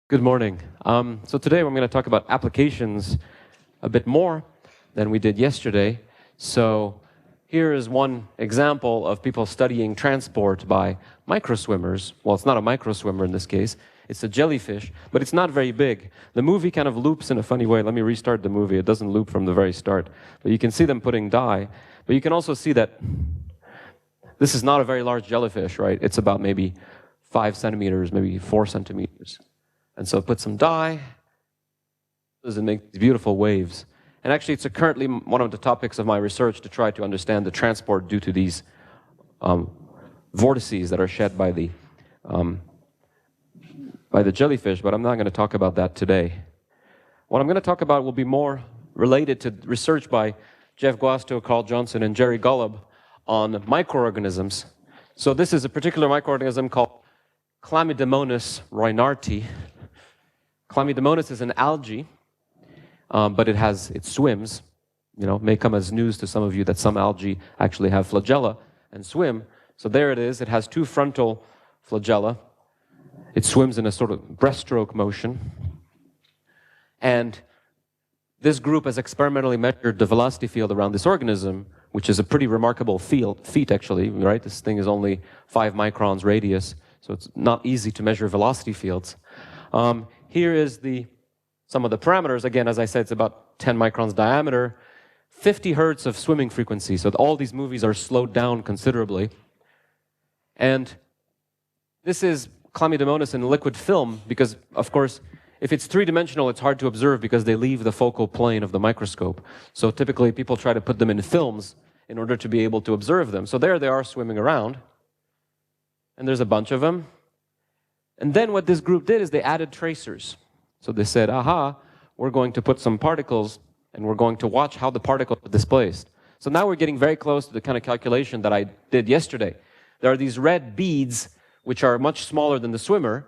Good morning. So today I'm going to talk about applications a bit more than we did yesterday. So here is one example of people studying transport by microswimmers. Well, it's not a microswimmer in this case. It's a jellyfish, but it's not very big. The movie kind of loops in a funny way. Let me restart the movie. It doesn't loop from the very start. But you can see them putting dye. But you can also see that this is not a very large jellyfish, right? It's about maybe 5 centimeters, maybe 4 centimeters. And so put some dye, and make these beautiful waves. And actually, it's currently one of the topics of my research to try to understand the transport due to these vortices that are shed by the jellyfish, but I'm not going to talk about that today. What I'm going to talk about will be more related to research by Jeff Guasto, Carl Johnson, and Jerry Golub on microorganisms. So this is a particular microorganism called Chlamydomonas reinhardtii. Chlamydomonas is an algae, but it swims. You know, it may come as news to some of you that some algae actually have flagella and swim. So there it is. It has 2 frontal flagella. It swims in a sort of breaststroke motion. And this group has experimentally measured the velocity field around this organism, which is a pretty remarkable feat actually, right? This thing is only 5 microns radius, so it's not easy to measure velocity fields. Here is some of the parameters. Again, as I said, it's about 10 microns diameter, 50 hertz of swimming frequency. So all these movies are slowed down considerably. And this is Chlamydomonas in liquid film because, of course, if it's 3-dimensional, it's hard to observe because they leave the focal plane of the microscope. So typically, people try to put them in films in order to be able to observe them. So there they are swimming around. And there's a bunch of them. And then what this group did is they added tracers. So they said, aha, we're going to put some particles and we're going to watch how the particles are displaced. So now we're getting very close to the kind of calculation that I did yesterday. There are these red beads which are much smaller than the swimmer,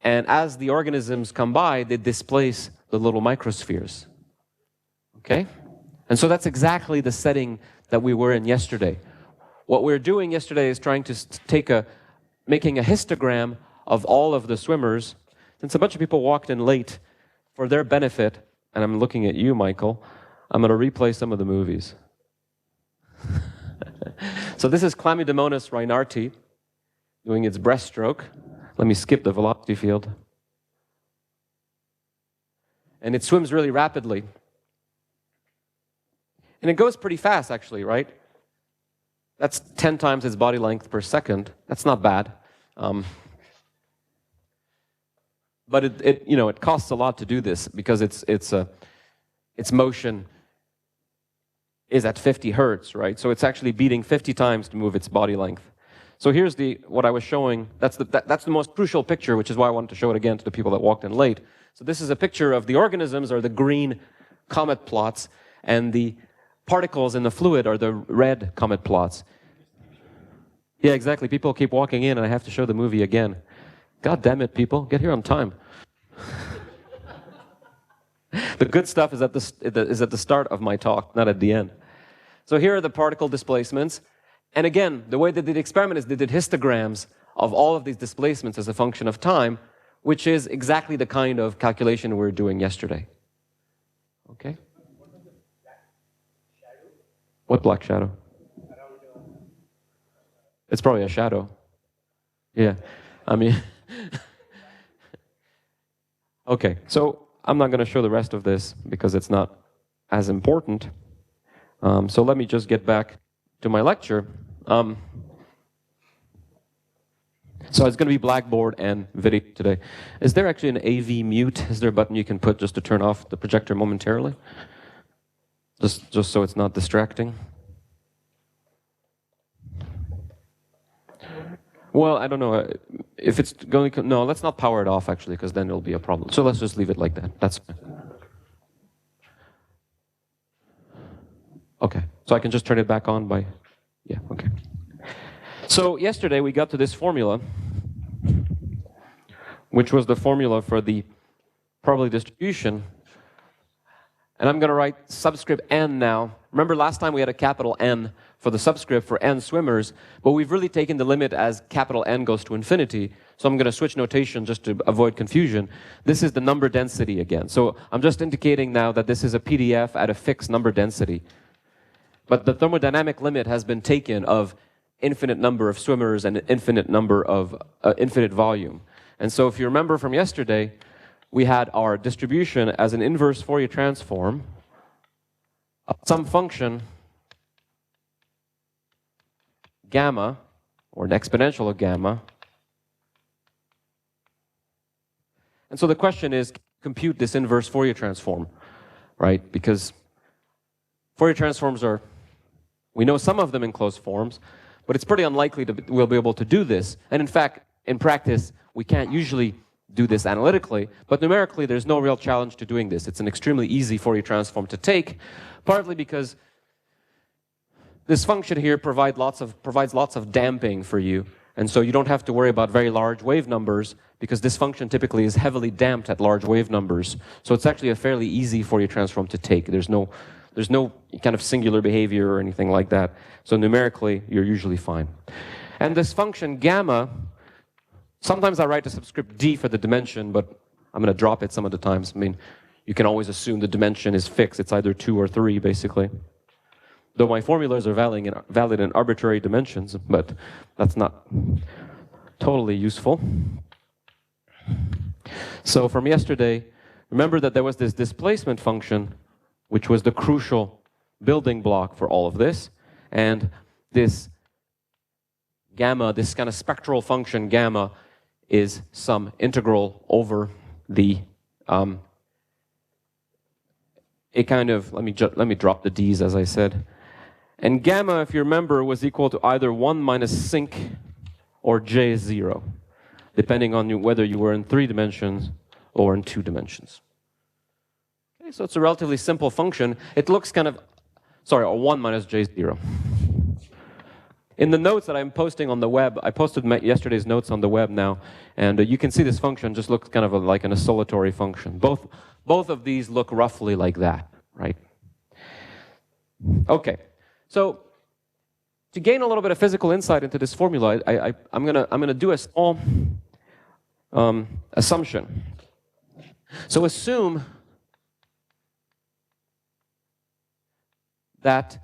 and as the organisms come by, they displace the little microspheres. Okay? And so that's exactly the setting that we were in yesterday. What we're doing yesterday is trying to making a histogram of all of the swimmers. Since a bunch of people walked in late, for their benefit, and I'm looking at you, Michael, I'm going to replay some of the movies. So this is Chlamydomonas reinhardtii doing its breaststroke. Let me skip the velocity field. And it swims really rapidly. And it goes pretty fast, actually, right? That's 10 times its body length per second. That's not bad. But it costs a lot to do this because its motion is at 50 hertz, right? So it's actually beating 50 times to move its body length. So here's what I was showing. That's the most crucial picture, which is why I wanted to show it again to the people that walked in late. So this is a picture of the organisms, are the green comet plots, and the particles in the fluid are the red comet plots. Yeah, exactly. People keep walking in, and I have to show the movie again. God damn it, people. Get here on time. The good stuff is at the start of my talk, not at the end. So here are the particle displacements. And again, the way they did the experiment is they did histograms of all of these displacements as a function of time, which is exactly the kind of calculation we were doing yesterday. Okay? What black shadow? It's probably a shadow. Yeah. I mean... Okay, so I'm not going to show the rest of this because it's not as important. So let me just get back to my lecture. So it's going to be Blackboard and video today. Is there actually an AV mute? Is there a button you can put just to turn off the projector momentarily? Just so it's not distracting? Well, I don't know. If it's going to... No, let's not power it off, actually, because then it'll be a problem. So let's just leave it like that. That's fine. Okay. So I can just turn it back on by... Yeah, okay. So yesterday we got to this formula, which was the formula for the probability distribution. And I'm going to write subscript n now Remember last time we had a capital N for the subscript for n swimmers, but we've really taken the limit as capital N goes to infinity. So I'm going to switch notation just to avoid confusion. This is the number density again. So I'm just indicating now that this is a PDF at a fixed number density. But the thermodynamic limit has been taken of infinite number of swimmers and infinite number of infinite volume. And so if you remember from yesterday, we had our distribution as an inverse Fourier transform of some function gamma, or an exponential of gamma. And so the question is, compute this inverse Fourier transform, right? Because Fourier transforms are, we know some of them in closed forms, but it's pretty unlikely that we'll be able to do this. And in fact, in practice, we can't usually do this analytically, but numerically there's no real challenge to doing this. It's an extremely easy Fourier transform to take, partly because this function here provides lots of damping for you, and so you don't have to worry about very large wave numbers, because this function typically is heavily damped at large wave numbers. So it's actually a fairly easy Fourier transform to take. There's no kind of singular behavior or anything like that. So numerically, you're usually fine. And this function gamma, sometimes I write a subscript d for the dimension, but I'm going to drop it some of the times. I mean, you can always assume the dimension is fixed. It's either 2 or 3, basically. Though my formulas are valid in arbitrary dimensions, but that's not totally useful. So from yesterday, remember that there was this displacement function, which was the crucial building block for all of this. And this gamma, this kind of spectral function gamma, is some integral over the let me drop the d's, as I said. And gamma, if you remember, was equal to either 1 minus sinc or j0, depending on whether you were in 3 dimensions or in 2 dimensions. Okay, so it's a relatively simple function. It looks kind of, or 1 minus j0. In the notes that I'm posting on the web, I posted yesterday's notes on the web now, and you can see this function just looks kind of like an oscillatory function. Both of these look roughly like that, right? Okay, so to gain a little bit of physical insight into this formula, I'm gonna do a small assumption. So assume that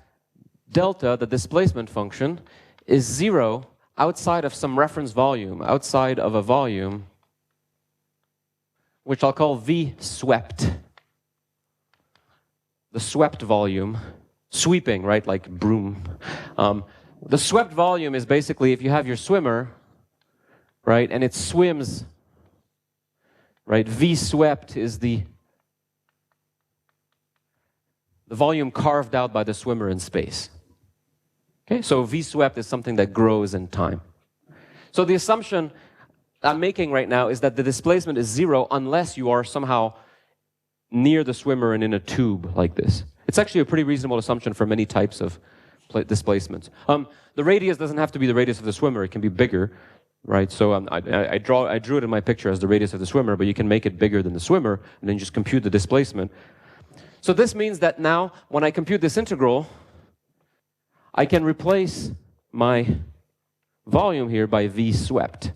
delta, the displacement function, is 0 outside of some reference volume, outside of a volume which I'll call V swept. The swept volume, sweeping, right, like broom. The swept volume is basically if you have your swimmer, right, and it swims, right, V swept is the volume carved out by the swimmer in space. Okay, so V swept is something that grows in time. So the assumption I'm making right now is that the displacement is 0 unless you are somehow near the swimmer and in a tube like this. It's actually a pretty reasonable assumption for many types of displacements. The radius doesn't have to be the radius of the swimmer, it can be bigger, right? So I drew it in my picture as the radius of the swimmer, but you can make it bigger than the swimmer, and then just compute the displacement. So this means that now, when I compute this integral, I can replace my volume here by V swept.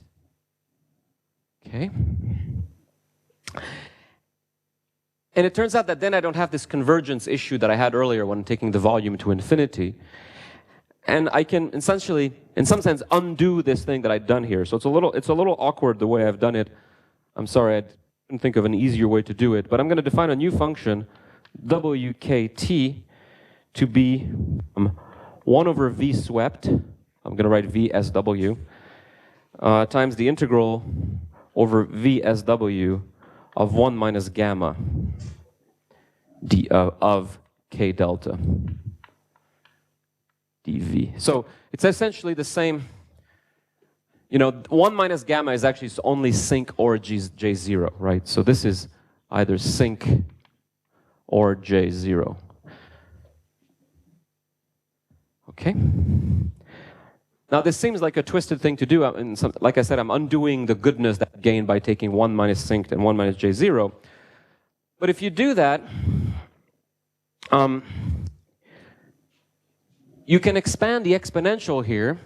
Okay? And it turns out that then I don't have this convergence issue that I had earlier when taking the volume to infinity. And I can essentially, in some sense, undo this thing that I've done here. So it's a little awkward the way I've done it. I'm sorry, I didn't think of an easier way to do it. But I'm going to define a new function, wkt, to be 1 over V swept, I'm going to write VSW, times the integral over VSW of 1 minus gamma of k delta dV. So it's essentially the same, 1 minus gamma is actually only sinc or J0, right? So this is either sinc or J0. Okay? Now this seems like a twisted thing to do. Like I said, I'm undoing the goodness that I gained by taking 1 minus sinc and 1 minus J0. But if you do that, you can expand the exponential here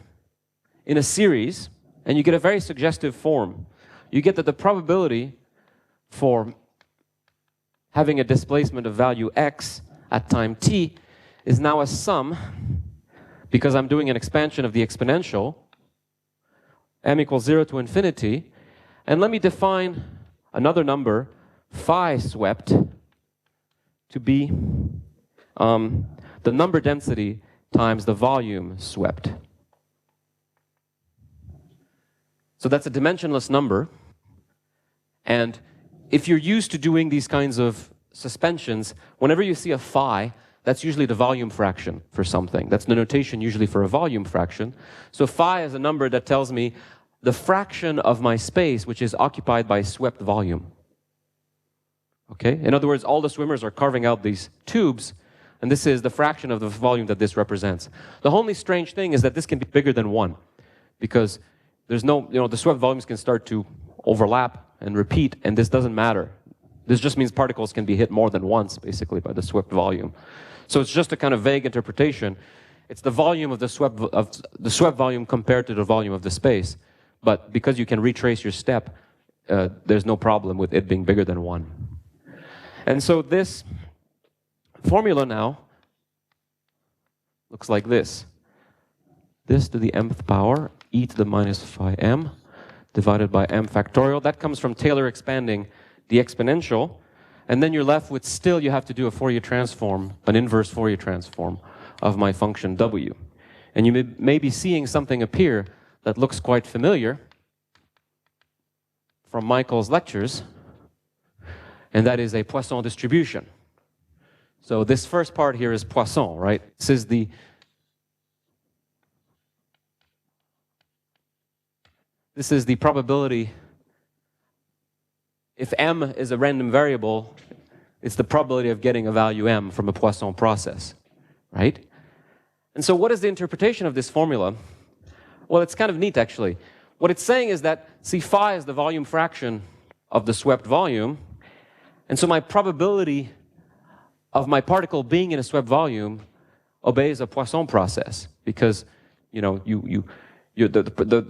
in a series, and you get a very suggestive form. You get that the probability for having a displacement of value x at time t is now a sum, because I'm doing an expansion of the exponential, m equals 0 to infinity. And let me define another number, phi swept, to be the number density times the volume swept. So that's a dimensionless number. And if you're used to doing these kinds of suspensions, whenever you see a phi, that's usually the volume fraction for something. That's the notation usually for a volume fraction. So phi is a number that tells me the fraction of my space which is occupied by swept volume. Okay? In other words, all the swimmers are carving out these tubes, and this is the fraction of the volume that this represents. The only strange thing is that this can be bigger than 1, because there's no, the swept volumes can start to overlap and repeat, and this doesn't matter. This just means particles can be hit more than once, basically, by the swept volume. So it's just a kind of vague interpretation. It's the volume of the swept volume compared to the volume of the space. But because you can retrace your step, there's no problem with it being bigger than 1. And so this formula now looks like this. This to the mth power, e to the minus phi m, divided by m factorial. That comes from Taylor expanding the exponential. And then you're left with, still you have to do a Fourier transform, an inverse Fourier transform of my function w. And you may be seeing something appear that looks quite familiar from Michael's lectures, and that is a Poisson distribution. So this first part here is Poisson, right? This is the probability. If m is a random variable, it's the probability of getting a value m from a Poisson process, right? And so what is the interpretation of this formula? Well, it's kind of neat, actually. What it's saying is that, see, phi is the volume fraction of the swept volume, and so my probability of my particle being in a swept volume obeys a Poisson process, because, the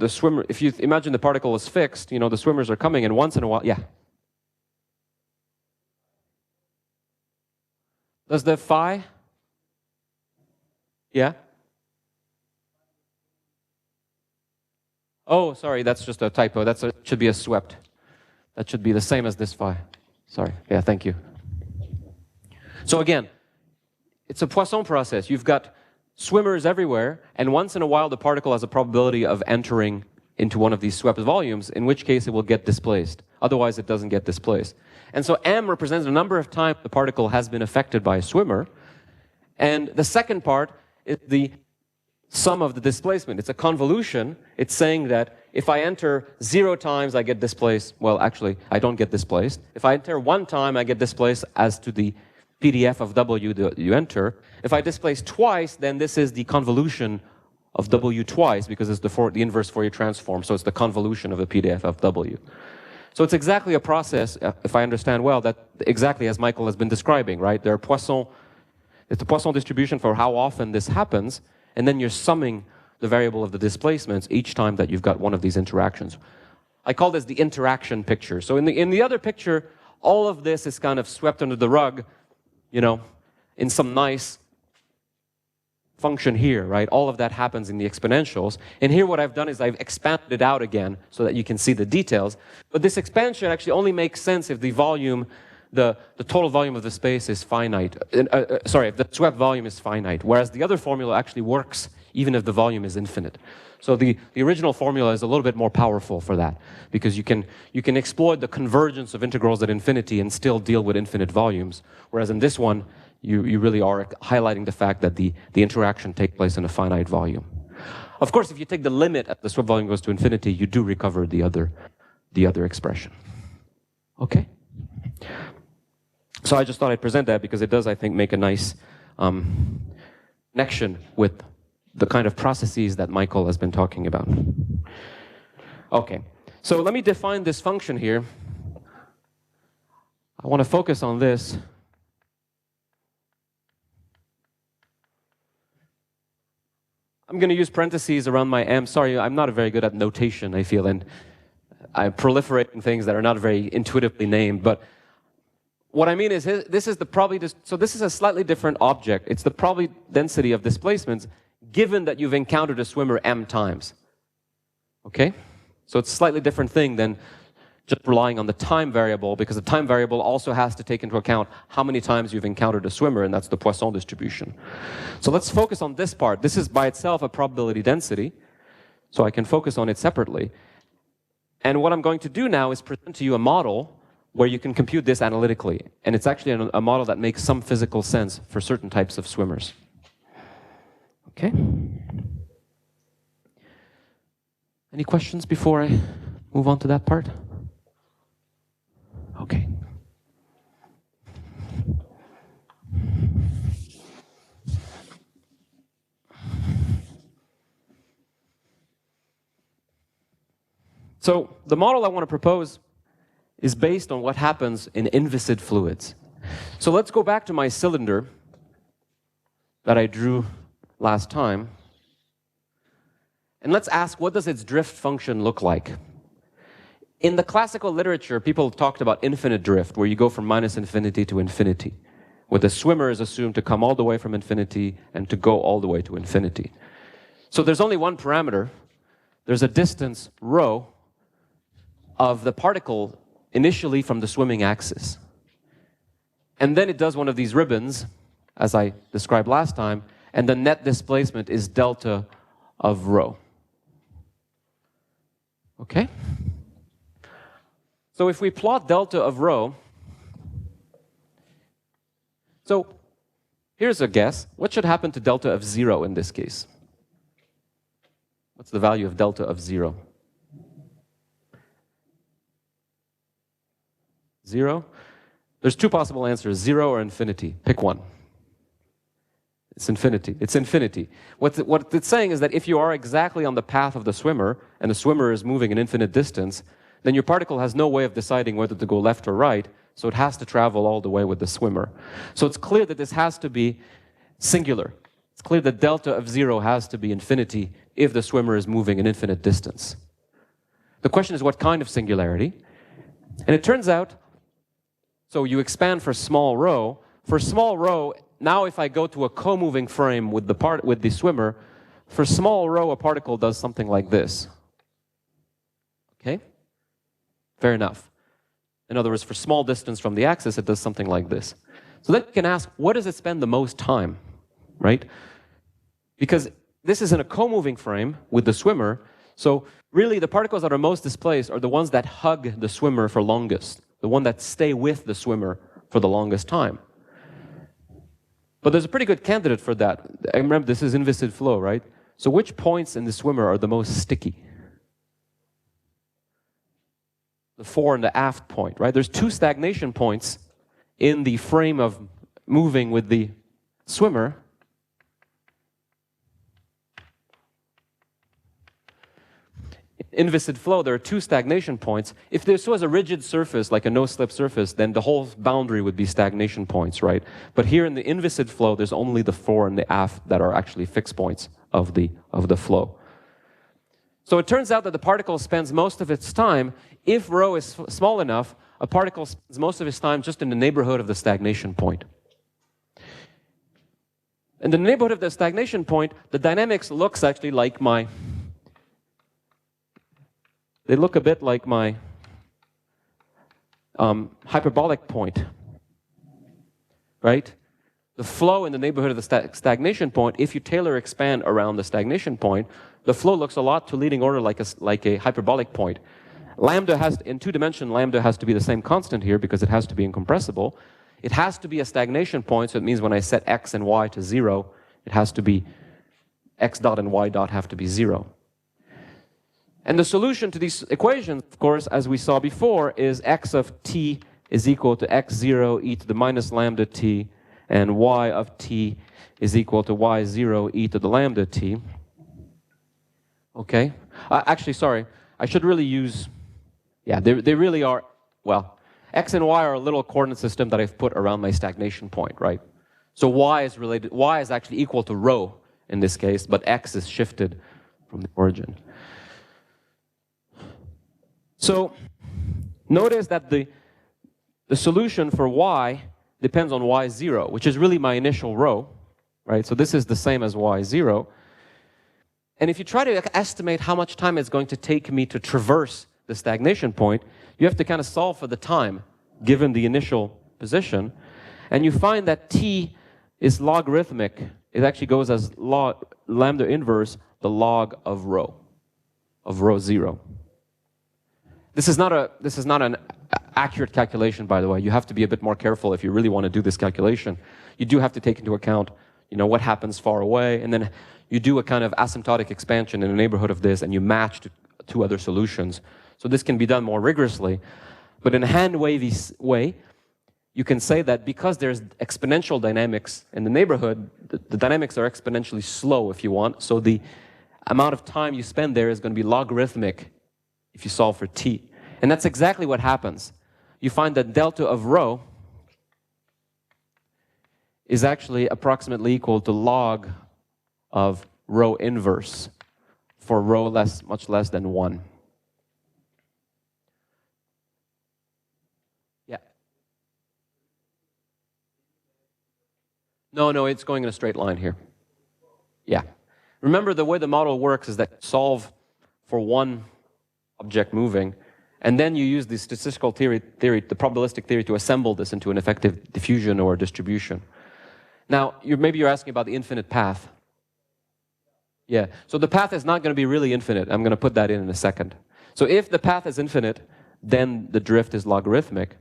swimmer, if you imagine the particle is fixed, the swimmers are coming, and once in a while, yeah. Does the phi, yeah? Oh, sorry, that's just a typo. Should be a swept. That should be the same as this phi. Sorry. Yeah, thank you. So again, it's a Poisson process. You've got swimmers everywhere, and once in a while the particle has a probability of entering into one of these swept volumes, in which case it will get displaced. Otherwise, it doesn't get displaced. And so m represents the number of times the particle has been affected by a swimmer. And the second part is the sum of the displacement. It's a convolution. It's saying that if I enter 0 times, I get displaced. Well, actually, I don't get displaced. If I enter 1 time, I get displaced as to the PDF of W that you enter. If I displace twice, then this is the convolution of W twice, because it's the inverse Fourier transform, so it's the convolution of the PDF of W. So it's exactly a process, if I understand well, that exactly as Michael has been describing, right? It's a Poisson distribution for how often this happens, and then you're summing the variable of the displacements each time that you've got one of these interactions. I call this the interaction picture. So in the other picture, all of this is kind of swept under the rug, in some nice function here, right? All of that happens in the exponentials. And here what I've done is I've expanded it out again so that you can see the details. But this expansion actually only makes sense if the volume, the total volume of the space is finite. If the swept volume is finite, whereas the other formula actually works even if the volume is infinite. So the original formula is a little bit more powerful for that, because you can exploit the convergence of integrals at infinity and still deal with infinite volumes, whereas in this one, you really are highlighting the fact that the interaction takes place in a finite volume. Of course, if you take the limit as the swept volume goes to infinity, you do recover the other expression. Okay? So I just thought I'd present that because it does, I think, make a nice connection with the kind of processes that Michael has been talking about. Okay, so let me define this function here. I want to focus on this. I'm going to use parentheses around my m. Sorry, I'm not very good at notation, I feel, and I'm proliferating things that are not very intuitively named. But what I mean is, this is so this is a slightly different object. It's the probability density of displacements given that you've encountered a swimmer m times. Okay? So it's a slightly different thing than just relying on the time variable, because the time variable also has to take into account how many times you've encountered a swimmer, and that's the Poisson distribution. So let's focus on this part. This is by itself a probability density, so I can focus on it separately. And what I'm going to do now is present to you a model where you can compute this analytically. And it's actually a model that makes some physical sense for certain types of swimmers. Okay? Any questions before I move on to that part? Okay. So the model I want to propose is based on what happens in inviscid fluids. So let's go back to my cylinder that I drew last time. And let's ask, what does its drift function look like? In the classical literature, people talked about infinite drift, where you go from minus infinity to infinity, where the swimmer is assumed to come all the way from infinity and to go all the way to infinity. So there's only one parameter. There's a distance, rho, of the particle initially from the swimming axis. And then it does one of these ribbons, as I described last time, and the net displacement is delta of rho. Okay? So if we plot delta of rho, so here's a guess. What should happen to delta of 0 in this case? What's the value of delta of 0? 0? There's two possible answers, 0 or infinity. Pick one. It's infinity. It's infinity. What it's saying is that if you are exactly on the path of the swimmer, and the swimmer is moving an infinite distance, then your particle has no way of deciding whether to go left or right, so it has to travel all the way with the swimmer. So it's clear that this has to be singular. It's clear that delta of 0 has to be infinity if the swimmer is moving an infinite distance. The question is, what kind of singularity? And it turns out, so you expand for small rho. For small rho, now if I go to a co-moving frame with the swimmer, for small rho, a particle does something like this. Okay? Fair enough. In other words, for small distance from the axis, it does something like this. So then you can ask, what does it spend the most time? Right? Because this is in a co-moving frame with the swimmer, so really the particles that are most displaced are the ones that hug the swimmer for longest, the one that stay with the swimmer for the longest time. But there's a pretty good candidate for that. I remember this is inviscid flow, right? So which points in the swimmer are the most sticky? The fore and the aft point, right? There's two stagnation points in the frame of moving with the swimmer. In inviscid flow, there are two stagnation points. If this was a rigid surface, like a no-slip surface, then the whole boundary would be stagnation points, right? But here in the inviscid flow, there's only the fore and the aft that are actually fixed points of the flow. So it turns out that the particle spends most of its time, if rho is small enough, a particle spends most of its time just in the neighborhood of the stagnation point. In the neighborhood of the stagnation point, the dynamics looks actually like they look a bit like my hyperbolic point, right? The flow in the neighborhood of the stagnation point, if you Taylor expand around the stagnation point, the flow looks a lot to leading order like a hyperbolic point. Lambda has, in two-dimension, lambda has to be the same constant here because it has to be incompressible. It has to be a stagnation point, so it means when I set x and y to 0, it has to be x dot and y dot have to be 0. And the solution to these equations, of course, as we saw before, is x of t is equal to x0 e to the minus lambda t, and y of t is equal to y0 e to the lambda t. Okay? Actually, sorry, I should really use, yeah, they really are, well, x and y are a little coordinate system that I've put around my stagnation point, right? So y is actually equal to rho, in this case, but x is shifted from the origin. So notice that the solution for y depends on y0, which is really my initial row, right? So this is the same as y0. And if you try to estimate how much time it's going to take me to traverse the stagnation point, you have to kind of solve for the time given the initial position. And you find that t is logarithmic. It actually goes as lambda inverse the log of rho 0. This is not an accurate calculation, by the way. You have to be a bit more careful if you really want to do this calculation. You do have to take into account, what happens far away, and then you do a kind of asymptotic expansion in the neighborhood of this, and you match to two other solutions. So this can be done more rigorously. But in a hand-wavy way, you can say that because there's exponential dynamics in the neighborhood, the dynamics are exponentially slow, if you want. So the amount of time you spend there is going to be logarithmic if you solve for t. And that's exactly what happens. You find that delta of rho is actually approximately equal to log of rho inverse for rho much less than 1. Yeah. No, it's going in a straight line here. Yeah. Remember, the way the model works is that you solve for one object moving, and then you use the statistical theory, the probabilistic theory, to assemble this into an effective diffusion or distribution. Now, maybe you're asking about the infinite path. Yeah, so the path is not going to be really infinite. I'm going to put that in a second. So if the path is infinite, then the drift is logarithmic.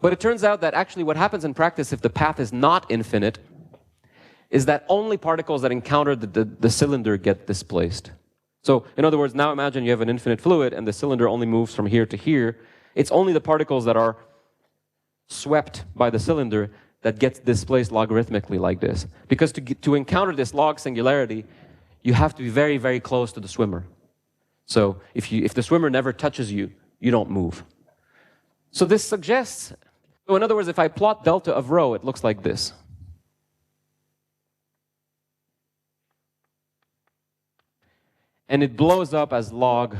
But it turns out that actually what happens in practice if the path is not infinite is that only particles that encounter the cylinder get displaced. So in other words, now imagine you have an infinite fluid and the cylinder only moves from here to here. It's only the particles that are swept by the cylinder that gets displaced logarithmically like this. Because to encounter this log singularity, you have to be very, very close to the swimmer. So if the swimmer never touches you, you don't move. So this suggests, so in other words, if I plot delta of rho, it looks like this. And it blows up as log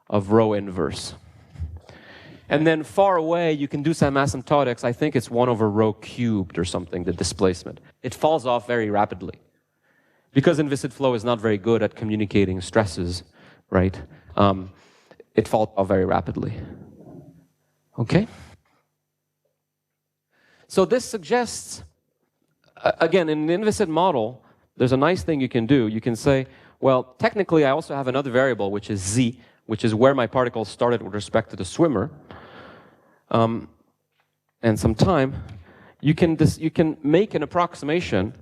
of rho inverse. And then far away, you can do some asymptotics. I think it's 1 over rho cubed or something, the displacement. It falls off very rapidly. Because inviscid flow is not very good at communicating stresses, right? It falls off very rapidly. Okay? So this suggests, again, in an inviscid model, there's a nice thing you can do. You can say, well, technically, I also have another variable, which is z, which is where my particles started with respect to the swimmer. And some time, you can make an approximation.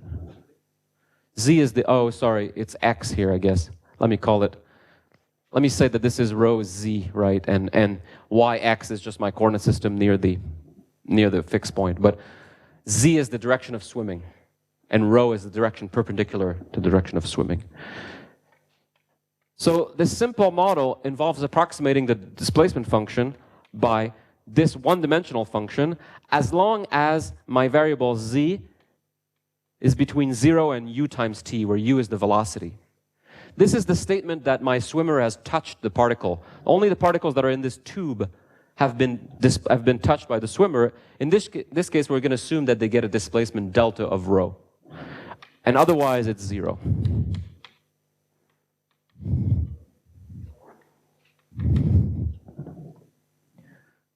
Z is it's x here, I guess. Let me say that this is rho z, right? And yx is just my coordinate system near the fixed point. But z is the direction of swimming, and rho is the direction perpendicular to the direction of swimming. So this simple model involves approximating the displacement function by this one-dimensional function as long as my variable z is between 0 and u times t, where u is the velocity. This is the statement that my swimmer has touched the particle. Only the particles that are in this tube have been touched by the swimmer. In this case, we're going to assume that they get a displacement delta of rho. And otherwise, it's 0.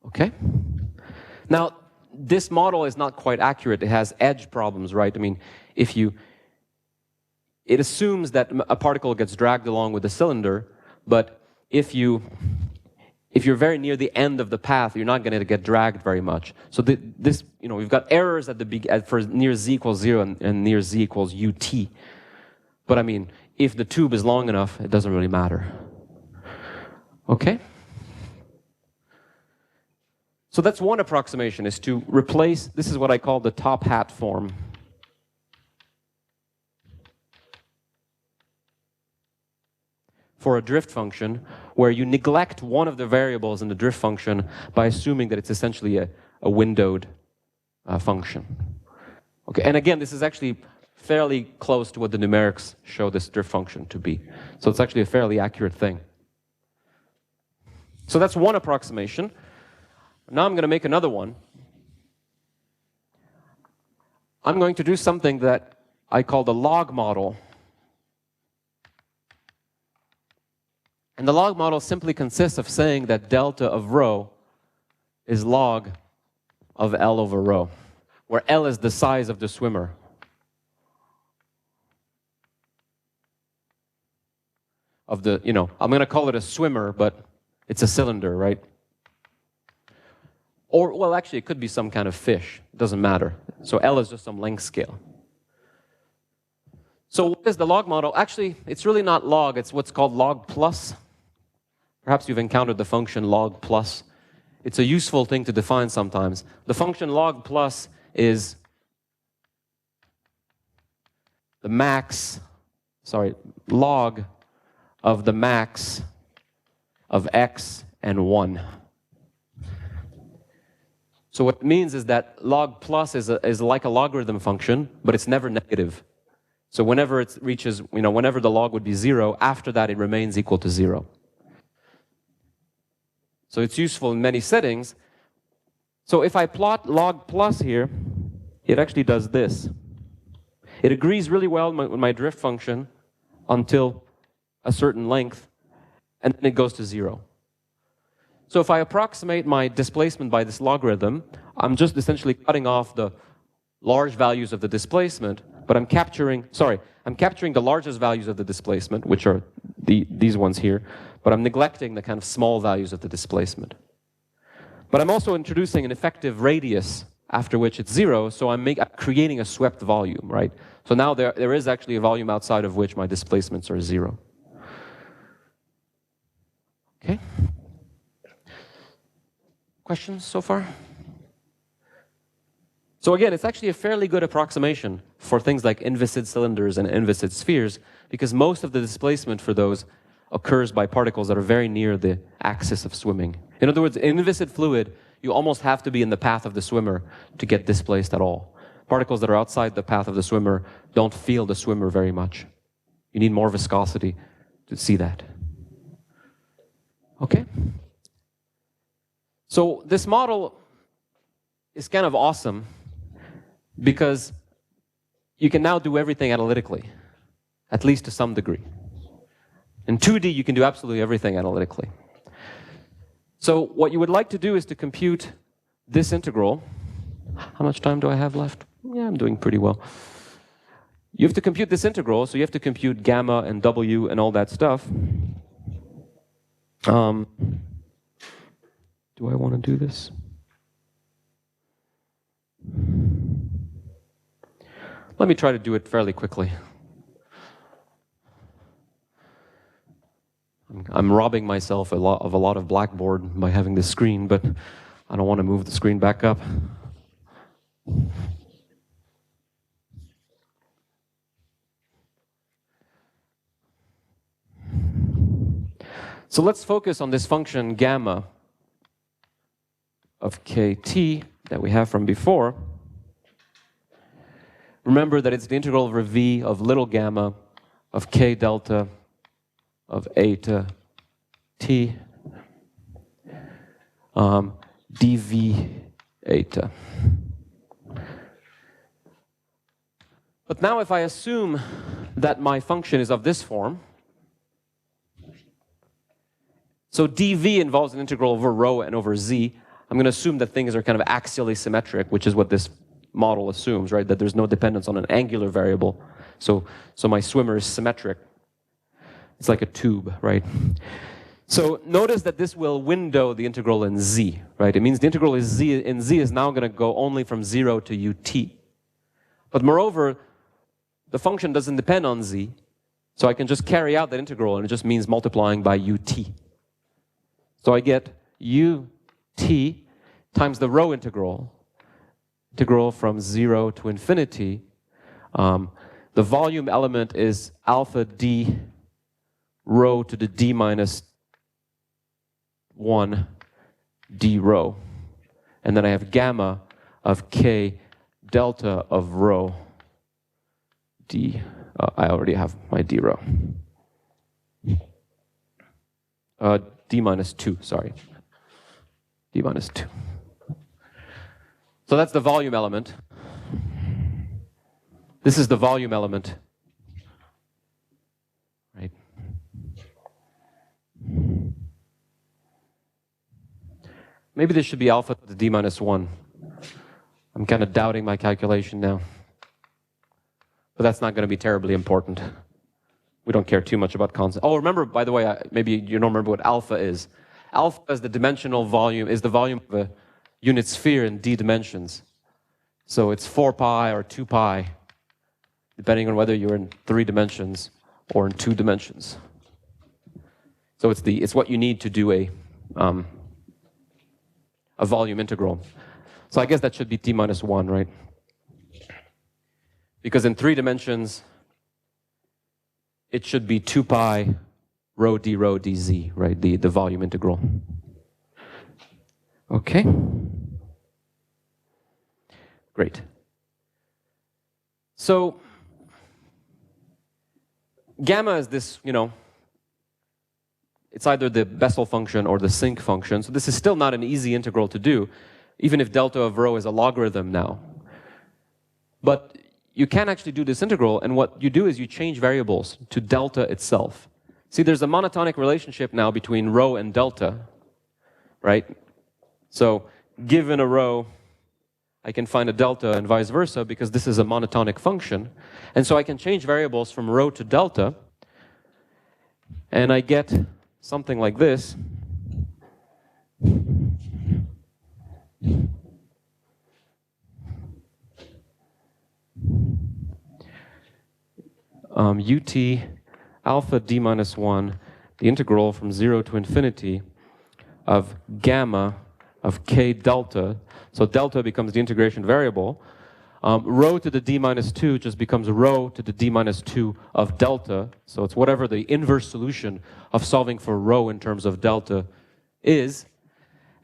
Okay? Now, this model is not quite accurate. It has edge problems, right? I mean, it assumes that a particle gets dragged along with the cylinder, but if you're very near the end of the path, you're not going to get dragged very much. So we've got errors for near z equals 0 and near z equals ut. But I mean, if the tube is long enough, it doesn't really matter. Okay? So that's one approximation, is to replace, this is what I call the top hat form. For a drift function, where you neglect one of the variables in the drift function by assuming that it's essentially a windowed function. Okay, and again, this is actually fairly close to what the numerics show this drift function to be. So it's actually a fairly accurate thing. So that's one approximation. Now I'm going to make another one. I'm going to do something that I call the log model. And the log model simply consists of saying that delta of rho is log of L over rho, where L is the size of the swimmer. Of the, I'm going to call it a swimmer, but it's a cylinder, right? Or, well, actually, it could be some kind of fish. It doesn't matter. So L is just some length scale. So what is the log model? Actually, it's really not log. It's what's called log plus. Perhaps you've encountered the function log plus. It's a useful thing to define sometimes. The function log plus is the max, log of the max of x and 1. So what it means is that log plus is like a logarithm function, but it's never negative. So whenever it reaches, whenever the log would be 0, after that it remains equal to 0. So it's useful in many settings. So if I plot log plus here, it actually does this. It agrees really well with my drift function until a certain length, and then it goes to 0. So if I approximate my displacement by this logarithm, I'm just essentially cutting off the large values of the displacement, but I'm capturing the largest values of the displacement, which are these ones here, but I'm neglecting the kind of small values of the displacement. But I'm also introducing an effective radius after which it's 0, so I'm creating a swept volume, right? So now there is actually a volume outside of which my displacements are 0. Okay? Questions so far? So again, it's actually a fairly good approximation for things like inviscid cylinders and inviscid spheres, because most of the displacement for those occurs by particles that are very near the axis of swimming. In other words, in inviscid fluid, you almost have to be in the path of the swimmer to get displaced at all. Particles that are outside the path of the swimmer don't feel the swimmer very much. You need more viscosity to see that. Okay? So this model is kind of awesome because you can now do everything analytically, at least to some degree. In 2D, you can do absolutely everything analytically. So what you would like to do is to compute this integral. How much time do I have left? Yeah, I'm doing pretty well. You have to compute this integral, so you have to compute gamma and W and all that stuff. Do I want to do this? Let me try to do it fairly quickly. I'm robbing myself of a lot of Blackboard by having this screen, but I don't want to move the screen back up. So let's focus on this function gamma of kt that we have from before. Remember that it's the integral over v of little gamma of k delta of eta t dv eta. But now if I assume that my function is of this form, so dv involves an integral over rho and over z, I'm going to assume that things are kind of axially symmetric, which is what this model assumes, right? That there's no dependence on an angular variable. So my swimmer is symmetric. It's like a tube, right? So notice that this will window the integral in z, right? It means the integral in z is now going to go only from 0 to ut. But moreover, the function doesn't depend on z, so I can just carry out that integral, and it just means multiplying by ut. So I get ut times the rho integral from 0 to infinity. The volume element is alpha d rho to the d minus 1 d rho. And then I have gamma of k delta of rho d. I already have my d rho. D minus 2, sorry. D minus 2. So that's the volume element. This is the volume element. Right? Maybe this should be alpha to the d minus 1. I'm kind of doubting my calculation now. But that's not going to be terribly important. We don't care too much about concepts. Oh, remember, by the way, maybe you don't remember what alpha is. Alpha is the dimensional volume, is the volume of a unit sphere in d dimensions. So it's 4 pi or 2 pi, depending on whether you're in 3 dimensions or in 2 dimensions. So it's what you need to do a volume integral. So I guess that should be t minus 1, right? Because in 3 dimensions, it should be 2 pi rho dz, right? The volume integral. Okay. Great. So gamma is this, it's either the Bessel function or the sinc function. So this is still not an easy integral to do, even if delta of rho is a logarithm now. But you can actually do this integral, and what you do is you change variables to delta itself. See, there's a monotonic relationship now between rho and delta, right? So given a rho, I can find a delta and vice versa because this is a monotonic function. And so I can change variables from rho to delta, and I get something like this. Ut alpha d minus 1, the integral from 0 to infinity of gamma of k delta. So delta becomes the integration variable. Rho to the d minus 2 just becomes rho to the d minus 2 of delta. So it's whatever the inverse solution of solving for rho in terms of delta is.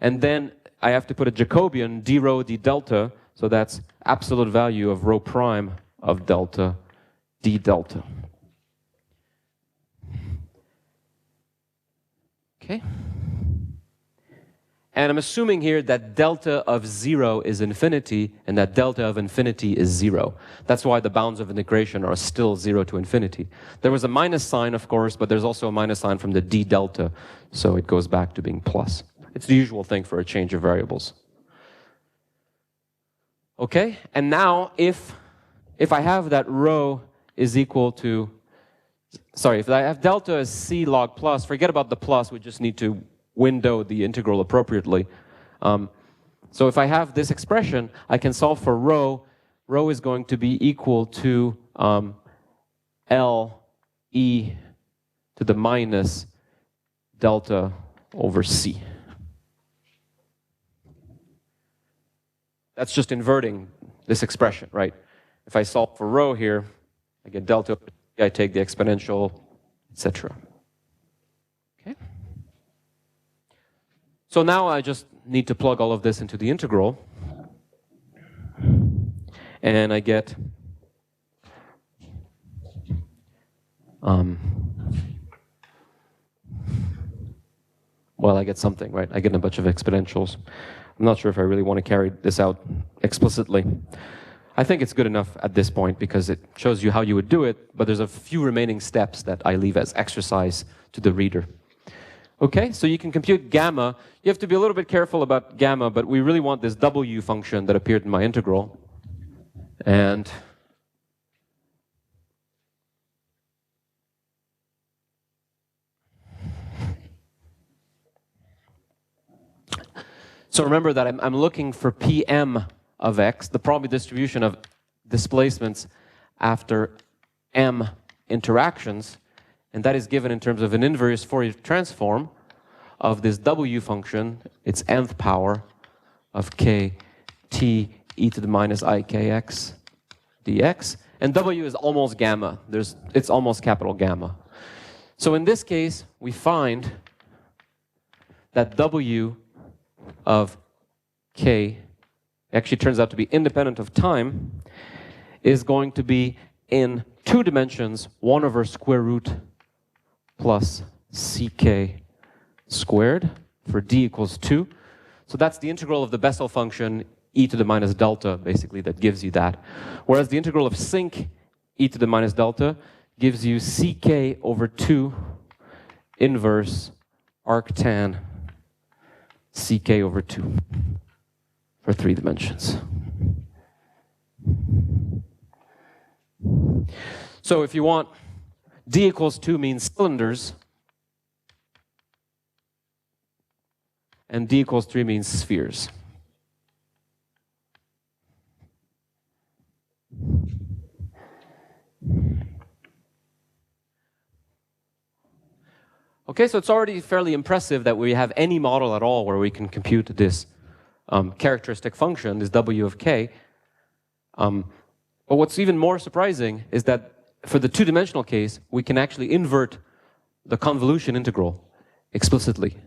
And then I have to put a Jacobian d rho d delta. So that's absolute value of rho prime of delta d delta. Okay. And I'm assuming here that delta of 0 is infinity and that delta of infinity is 0. That's why the bounds of integration are still 0 to infinity. There was a minus sign, of course, but there's also a minus sign from the d delta, so it goes back to being plus. It's the usual thing for a change of variables. Okay, and now if I have that rho is equal to, sorry, if I have delta as c log plus, forget about the plus, we just need to window the integral appropriately. So if I have this expression, I can solve for rho. Rho is going to be equal to L e to the minus delta over c. That's just inverting this expression, right? If I solve for rho here, I get delta, I take the exponential, etc. Okay? So now I just need to plug all of this into the integral. And I get well, I get something, right? I get a bunch of exponentials. I'm not sure if I really want to carry this out explicitly. I think it's good enough at this point because it shows you how you would do it, but there's a few remaining steps that I leave as exercise to the reader. Okay, so you can compute gamma. You have to be a little bit careful about gamma, but we really want this W function that appeared in my integral. And so remember that I'm looking for Pm of x, the probability distribution of displacements after m interactions, and that is given in terms of an inverse Fourier transform of this W function, its nth power of k t e to the minus I kx dx, and W is almost gamma. It's almost capital gamma. So in this case, we find that W of k actually turns out to be independent of time, is going to be in 2 dimensions, 1 over square root plus ck squared for d equals 2. So that's the integral of the Bessel function e to the minus delta, basically, that gives you that. Whereas the integral of sinc e to the minus delta gives you ck over 2 inverse arctan ck over 2 for 3 dimensions. So if you want, d equals 2 means cylinders, and d equals 3 means spheres. Okay, so it's already fairly impressive that we have any model at all where we can compute this characteristic function, this w of k. But what's even more surprising is that for the 2-dimensional case, we can actually invert the convolution integral explicitly.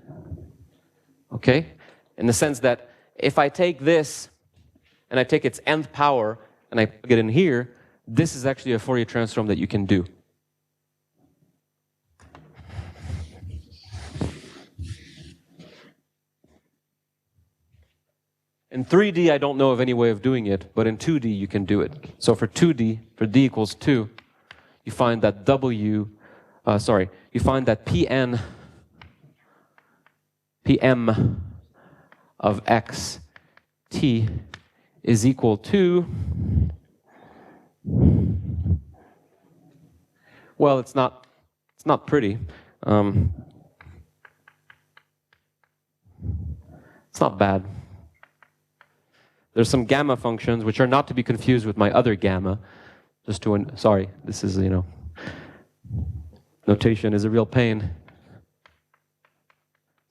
Okay? In the sense that if I take this and I take its nth power and I plug it in here, this is actually a Fourier transform that you can do. In 3D, I don't know of any way of doing it, but in 2D, you can do it. So for 2D, for d equals 2, you find that you find that Pm of x t is equal to, well, it's not pretty. It's not bad. There's some gamma functions which are not to be confused with my other gamma. Just to, sorry, this is, notation is a real pain.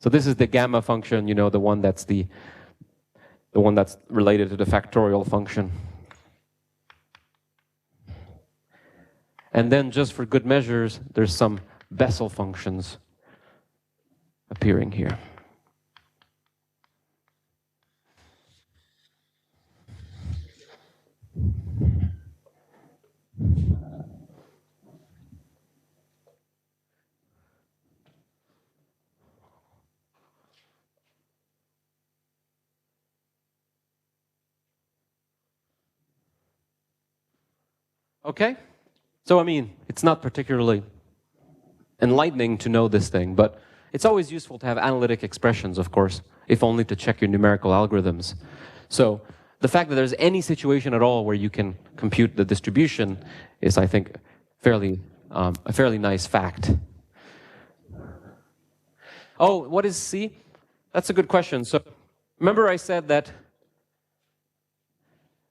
So this is the gamma function, the one that's related to the factorial function. And then just for good measures, there's some Bessel functions appearing here. Okay? So, it's not particularly enlightening to know this thing, but it's always useful to have analytic expressions, of course, if only to check your numerical algorithms. So, the fact that there's any situation at all where you can compute the distribution is, I think, a fairly nice fact. Oh, what is C? That's a good question. So, remember I said that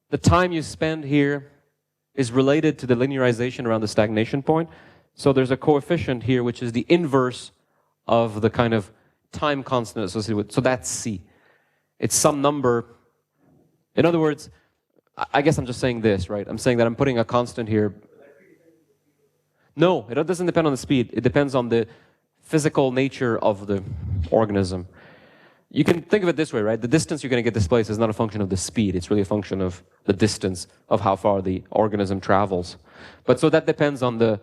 the time you spend here is related to the linearization around the stagnation point. So there's a coefficient here which is the inverse of the kind of time constant associated with, so that's C. It's some number. In other words, I guess I'm just saying this, right? I'm saying that I'm putting a constant here. No, it doesn't depend on the speed. It depends on the physical nature of the organism. You can think of it this way, right? The distance you're going to get displaced is not a function of the speed. It's really a function of the distance of how far the organism travels. But so that depends on the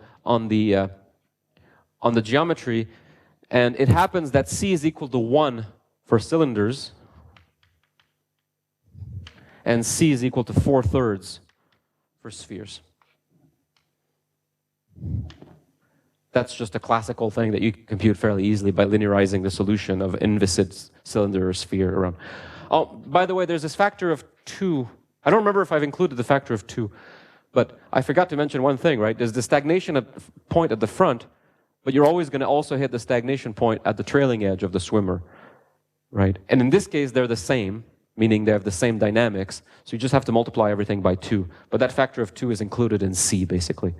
geometry, and it happens that C is equal to 1 for cylinders, and C is equal to 4/3 for spheres. That's just a classical thing that you can compute fairly easily by linearizing the solution of inviscid cylinder or sphere around. Oh, by the way, there's this factor of 2. I don't remember if I've included the factor of 2, but I forgot to mention one thing, right? There's the stagnation point at the front, but you're always going to also hit the stagnation point at the trailing edge of the swimmer, right? And in this case, they're the same, meaning they have the same dynamics, so you just have to multiply everything by 2. But that factor of 2 is included in C, basically.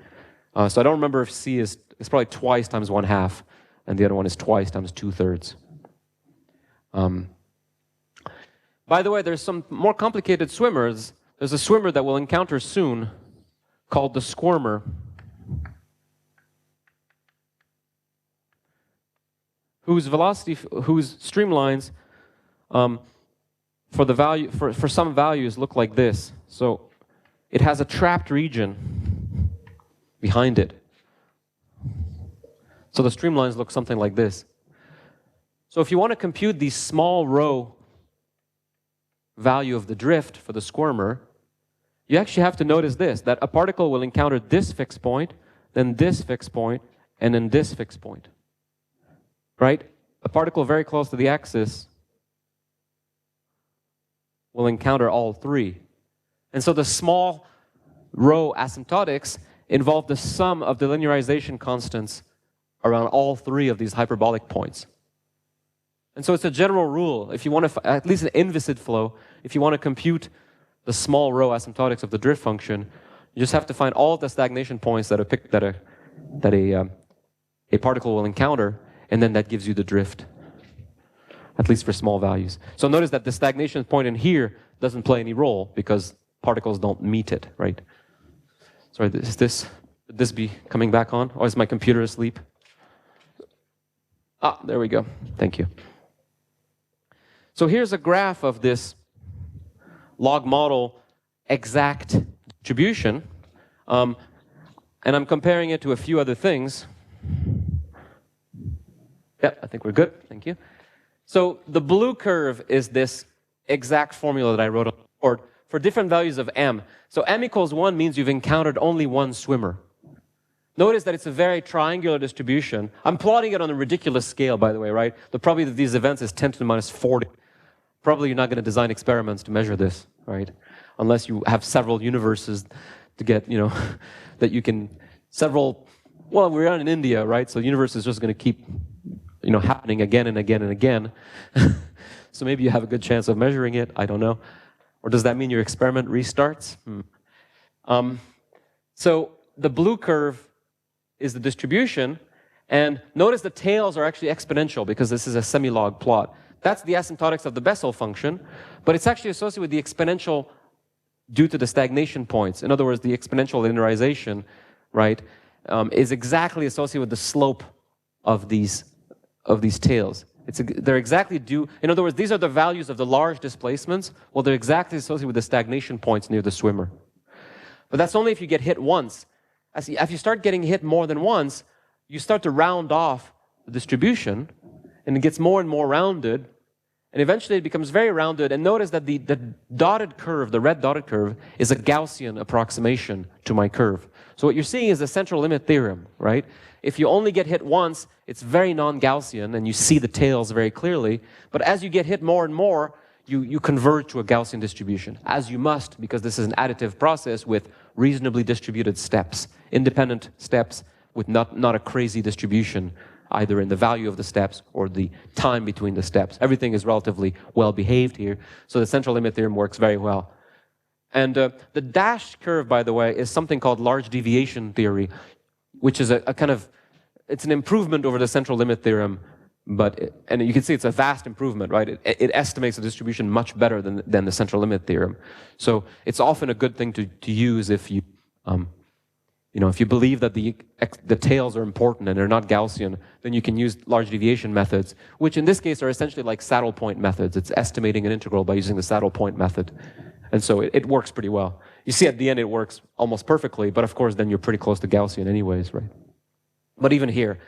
So I don't remember if C is probably twice times 1/2, and the other one is twice times 2/3. By the way, there's some more complicated swimmers. There's a swimmer that we'll encounter soon called the squirmer, whose streamlines for some values look like this. So it has a trapped region behind it. So the streamlines look something like this. So if you want to compute the small rho value of the drift for the squirmer, you actually have to notice this, that a particle will encounter this fixed point, then this fixed point, and then this fixed point. Right? A particle very close to the axis will encounter all three. And so the small rho asymptotics involve the sum of the linearization constants around all three of these hyperbolic points. And so it's a general rule. If you want to, at least an inviscid flow, if you want to compute the small rho asymptotics of the drift function, you just have to find all of the stagnation points that a particle will encounter, and then that gives you the drift, at least for small values. So notice that the stagnation point in here doesn't play any role because particles don't meet it, right? Sorry, would this be coming back on? Or is my computer asleep? Ah, there we go. Thank you. So here's a graph of this log model exact distribution, and I'm comparing it to a few other things. Yeah, I think we're good. Thank you. So the blue curve is this exact formula that I wrote on the board for different values of m. So m equals 1 means you've encountered only one swimmer. Notice that it's a very triangular distribution. I'm plotting it on a ridiculous scale, by the way, right? The probability of these events is 10 to the minus 40. Probably you're not going to design experiments to measure this, right? Unless you have several universes to get, you know, that you can, well, we're in India, right? So the universe is just going to keep, you know, happening again and again and again. So maybe you have a good chance of measuring it, I don't know. Or does that mean your experiment restarts? So the blue curve is the distribution, and notice the tails are actually exponential because this is a semi-log plot. That's the asymptotics of the Bessel function, but it's actually associated with the exponential due to the stagnation points. In other words, the exponential linearization, right, is exactly associated with the slope of these tails. They're exactly due, in other words, these are the values of the large displacements. Well, they're exactly associated with the stagnation points near the swimmer. But that's only if you get hit once. If you start getting hit more than once, you start to round off the distribution, and it gets more and more rounded, and eventually it becomes very rounded. And notice that the dotted curve, the red dotted curve, is a Gaussian approximation to my curve. So what you're seeing is the central limit theorem, right? If you only get hit once, it's very non-Gaussian, and you see the tails very clearly. But as you get hit more and more, you converge to a Gaussian distribution, as you must, because this is an additive process with reasonably distributed steps, independent steps with not a crazy distribution, either in the value of the steps or the time between the steps. Everything is relatively well behaved here, so the central limit theorem works very well. And the dashed curve, by the way, is something called large deviation theory, which is a kind of, it's an improvement over the central limit theorem, and you can see it's a vast improvement, right? It estimates the distribution much better than the central limit theorem. So it's often a good thing to use if you, if you believe that the tails are important and they're not Gaussian, then you can use large deviation methods, which in this case are essentially like saddle point methods. It's estimating an integral by using the saddle point method. And so it works pretty well. You see at the end it works almost perfectly, but of course then you're pretty close to Gaussian anyways, right? But even here,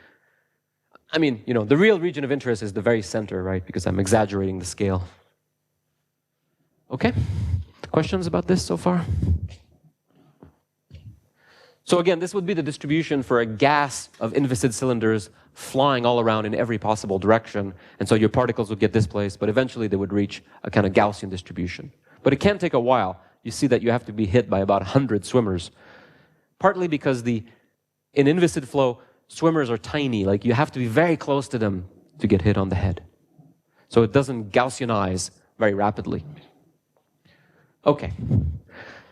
I mean, the real region of interest is the very center, right? Because I'm exaggerating the scale. Okay? Questions about this so far? So again, this would be the distribution for a gas of inviscid cylinders flying all around in every possible direction. And so your particles would get displaced, but eventually they would reach a kind of Gaussian distribution. But it can take a while. You see that you have to be hit by about 100 swimmers. Partly because in inviscid flow, swimmers are tiny. Like you have to be very close to them to get hit on the head. So it doesn't Gaussianize very rapidly. Okay.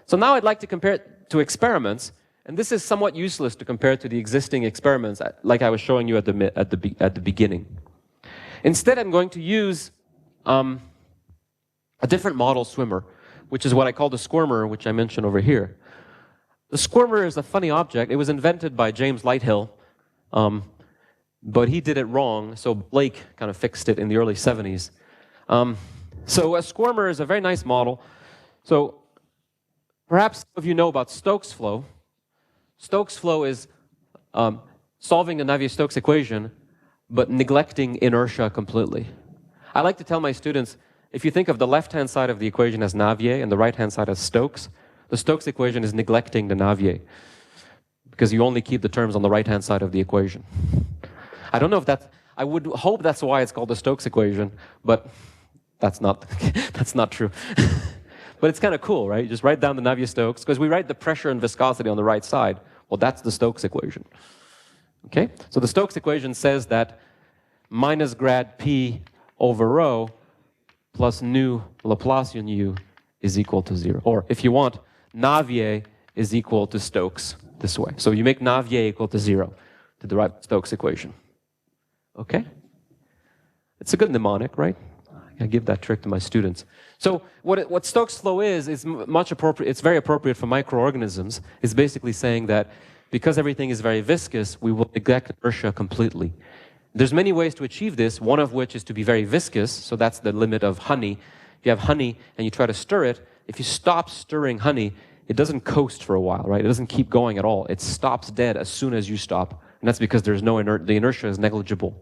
So now I'd like to compare it to experiments. And this is somewhat useless to compare to the existing experiments, like I was showing you at the beginning. Instead, I'm going to use a different model swimmer, which is what I call the squirmer, which I mentioned over here. The squirmer is a funny object. It was invented by James Lighthill, but he did it wrong, so Blake kind of fixed it in the early 70s. So a squirmer is a very nice model. So perhaps some of you know about Stokes flow. Stokes flow is solving the Navier-Stokes equation, but neglecting inertia completely. I like to tell my students, if you think of the left-hand side of the equation as Navier and the right-hand side as Stokes, the Stokes equation is neglecting the Navier, because you only keep the terms on the right-hand side of the equation. I don't know if that's, I would hope that's why it's called the Stokes equation, but that's not, that's not true. But it's kind of cool, right? You just write down the Navier-Stokes, because we write the pressure and viscosity on the right side. Well, that's the Stokes equation. Okay? So the Stokes equation says that minus grad P over rho plus nu Laplacian u is equal to 0. Or if you want, Navier is equal to Stokes this way. So you make Navier equal to 0 to derive Stokes equation. Okay? It's a good mnemonic, right? I give that trick to my students. So what Stokes flow is much appropriate. It's very appropriate for microorganisms. It's basically saying that because everything is very viscous, we will neglect inertia completely. There's many ways to achieve this, one of which is to be very viscous, so that's the limit of honey. If you have honey and you try to stir it, if you stop stirring honey, it doesn't coast for a while, right? It doesn't keep going at all. It stops dead as soon as you stop. And that's because there's no the inertia is negligible.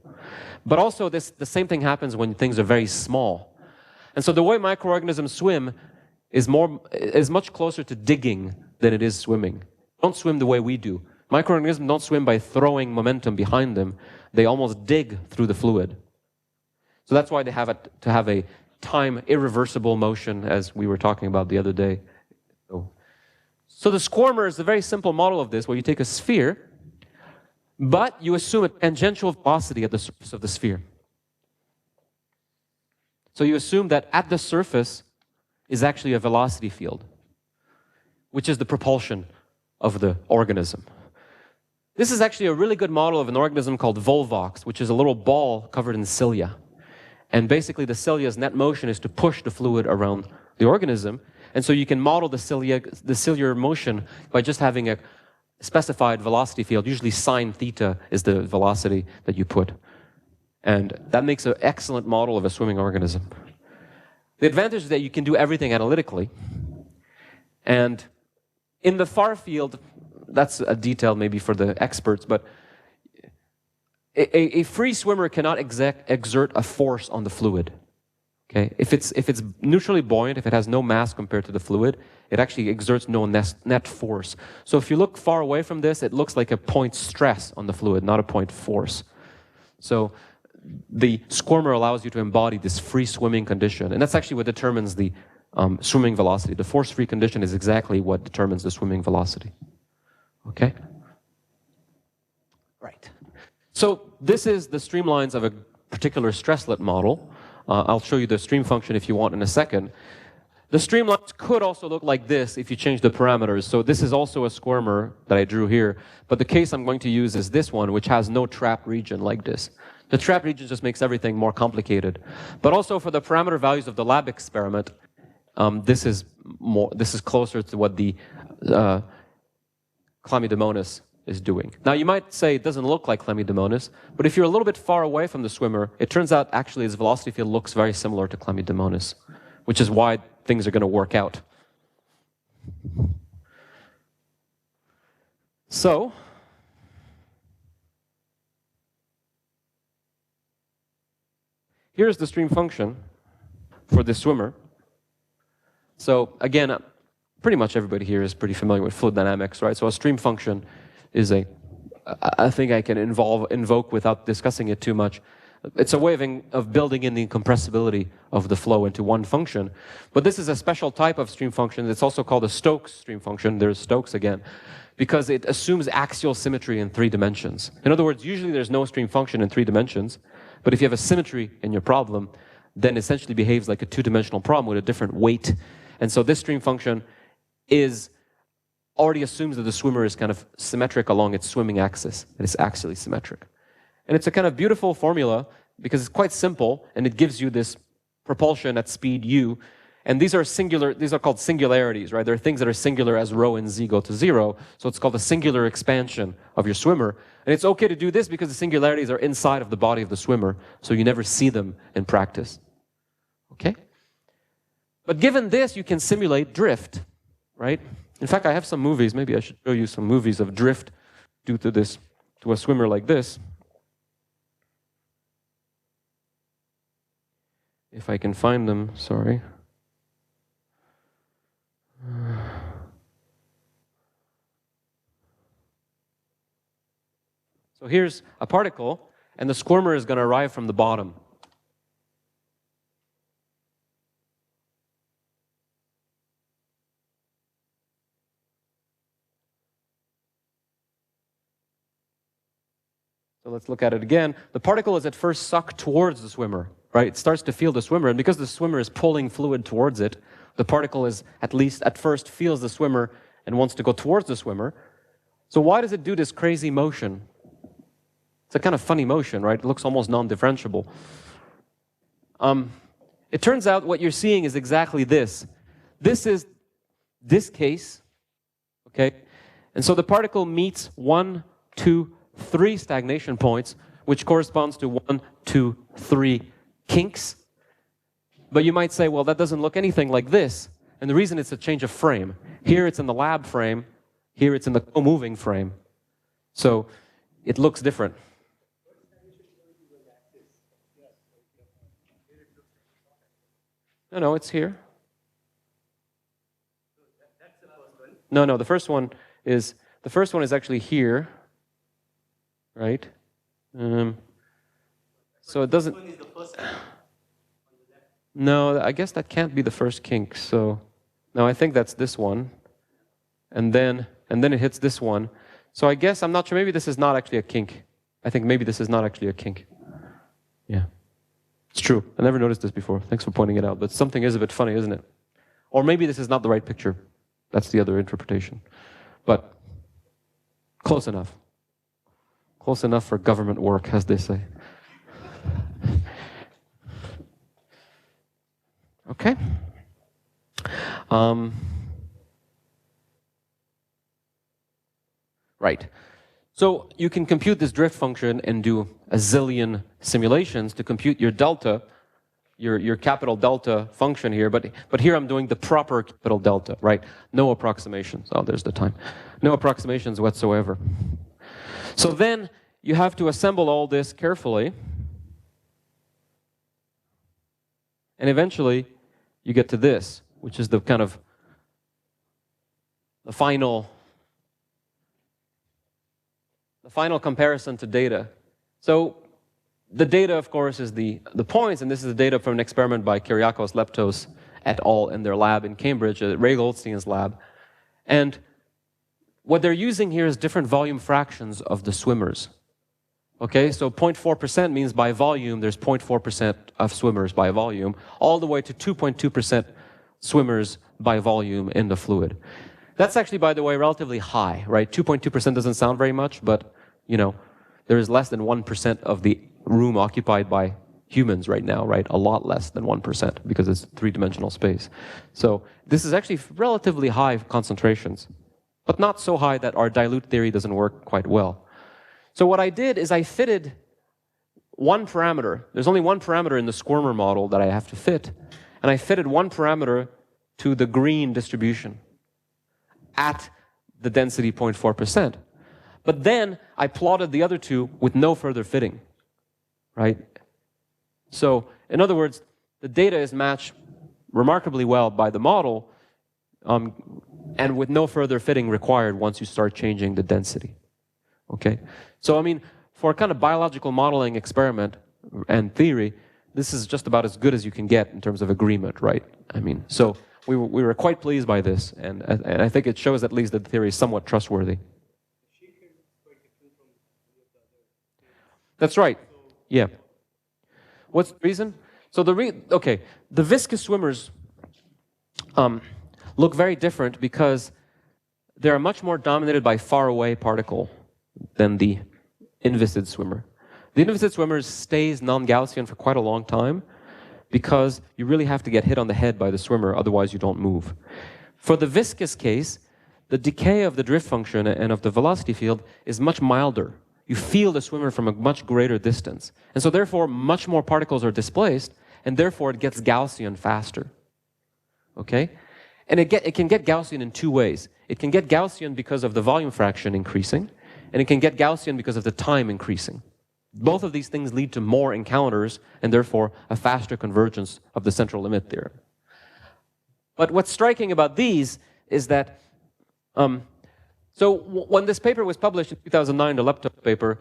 But also the same thing happens when things are very small. And so the way microorganisms swim is much closer to digging than it is swimming. Don't swim the way we do. Microorganisms don't swim by throwing momentum behind them. They almost dig through the fluid. So that's why they have to have a time irreversible motion, as we were talking about the other day. So the squirmer is a very simple model of this, where you take a sphere, but you assume a tangential velocity at the surface of the sphere. So you assume that at the surface is actually a velocity field, which is the propulsion of the organism. This is actually a really good model of an organism called Volvox, which is a little ball covered in cilia. And basically the cilia's net motion is to push the fluid around the organism. And so you can model the ciliar motion by just having a specified velocity field. Usually sine theta is the velocity that you put. And that makes an excellent model of a swimming organism. The advantage is that you can do everything analytically. And in the far field, that's a detail maybe for the experts, but a free swimmer cannot exert a force on the fluid. Okay? If it's neutrally buoyant, if it has no mass compared to the fluid, it actually exerts no net force. So if you look far away from this, it looks like a point stress on the fluid, not a point force. So the squirmer allows you to embody this free swimming condition, and that's actually what determines the swimming velocity. The force-free condition is exactly what determines the swimming velocity. Okay? Right. So this is the streamlines of a particular stresslet model. I'll show you the stream function if you want in a second. The streamlines could also look like this if you change the parameters. So this is also a squirmer that I drew here, but the case I'm going to use is this one, which has no trap region like this. The trap region just makes everything more complicated. But also for the parameter values of the lab experiment, this is closer to what the Chlamydomonas is doing. Now you might say it doesn't look like Chlamydomonas, but if you're a little bit far away from the swimmer, it turns out actually its velocity field looks very similar to Chlamydomonas, which is why things are going to work out. So, here's the stream function for this swimmer. So again, pretty much everybody here is pretty familiar with fluid dynamics, right? So a stream function is I think I can invoke without discussing it too much. It's a way of building in the incompressibility of the flow into one function. But this is a special type of stream function. It's also called a Stokes stream function. There's Stokes again, because it assumes axial symmetry in 3 dimensions. In other words, usually there's no stream function in 3 dimensions, but if you have a symmetry in your problem, then it essentially behaves like a 2-dimensional problem with a different weight. And so this stream function already assumes that the swimmer is kind of symmetric along its swimming axis, that it's axially symmetric. And it's a kind of beautiful formula because it's quite simple, and it gives you this propulsion at speed u. And these are called singularities, right? There are things that are singular as rho and z go to 0, so it's called a singular expansion of your swimmer. And it's okay to do this because the singularities are inside of the body of the swimmer, so you never see them in practice. Okay? But given this, you can simulate drift, right? In fact, I have some movies. Maybe I should show you some movies of drift due to this, to a swimmer like this. If I can find them, sorry. So here's a particle, and the squirmer is going to arrive from the bottom. So let's look at it again. The particle is at first sucked towards the swimmer, right? It starts to feel the swimmer, and because the swimmer is pulling fluid towards it, the particle is, at least at first, feels the swimmer and wants to go towards the swimmer. So why does it do this crazy motion? It's a kind of funny motion, right? It looks almost non-differentiable. It turns out what you're seeing is exactly this. This is this case, okay? And so the particle meets 1, 2, 3 stagnation points, which corresponds to 1, 2, 3 kinks. But you might say, well, that doesn't look anything like this. And the reason it's a change of frame. Here it's in the lab frame. Here it's in the co-moving frame. So it looks different. No, it's here. No, the first one is actually here, right? So it doesn't. No, I guess that can't be the first kink. So, no, I think that's this one, and then it hits this one. So I guess I'm not sure. Maybe this is not actually a kink. I think maybe this is not actually a kink. Yeah. It's true. I never noticed this before. Thanks for pointing it out. But something is a bit funny, isn't it? Or maybe this is not the right picture. That's the other interpretation. But close enough. Close enough for government work, as they say. Okay. Right. So you can compute this drift function and do a zillion simulations to compute your delta, your capital delta function here, but here I'm doing the proper capital delta, right? No approximations. Oh, there's the time. No approximations whatsoever. So then you have to assemble all this carefully, and eventually you get to this, which is the kind of the final comparison to data. So the data, of course, is the points, and this is the data from an experiment by Kyriakos Leptos et al. In their lab in Cambridge, at Ray Goldstein's lab. And what they're using here is different volume fractions of the swimmers. Okay, so 0.4% means by volume, there's 0.4% of swimmers by volume, all the way to 2.2% swimmers by volume in the fluid. That's actually, by the way, relatively high, right? 2.2% doesn't sound very much, but, you know, there is less than 1% of the room occupied by humans right now, right? A lot less than 1% because it's three-dimensional space. So this is actually relatively high concentrations, but not so high that our dilute theory doesn't work quite well. So what I did is I fitted one parameter. There's only one parameter in the squirmer model that I have to fit, and I fitted one parameter to the green distribution at the density 0.4%. But then I plotted the other two with no further fitting, right? So, in other words, the data is matched remarkably well by the model, and with no further fitting required once you start changing the density. Okay? So, I mean, for a kind of biological modeling experiment and theory, this is just about as good as you can get in terms of agreement, right? I mean, so we were quite pleased by this, and I think it shows at least that the theory is somewhat trustworthy. That's right. Yeah. What's the reason? So the viscous swimmers look very different because they are much more dominated by far-away particle than the inviscid swimmer. The inviscid swimmer stays non-Gaussian for quite a long time because you really have to get hit on the head by the swimmer, otherwise you don't move. For the viscous case, the decay of the drift function and of the velocity field is much milder. You feel the swimmer from a much greater distance. And so therefore, much more particles are displaced, and therefore it gets Gaussian faster. Okay? And it can get Gaussian in two ways. It can get Gaussian because of the volume fraction increasing, and it can get Gaussian because of the time increasing. Both of these things lead to more encounters, and therefore a faster convergence of the central limit theorem. But what's striking about these is that, when this paper was published in 2009, the Lepto paper,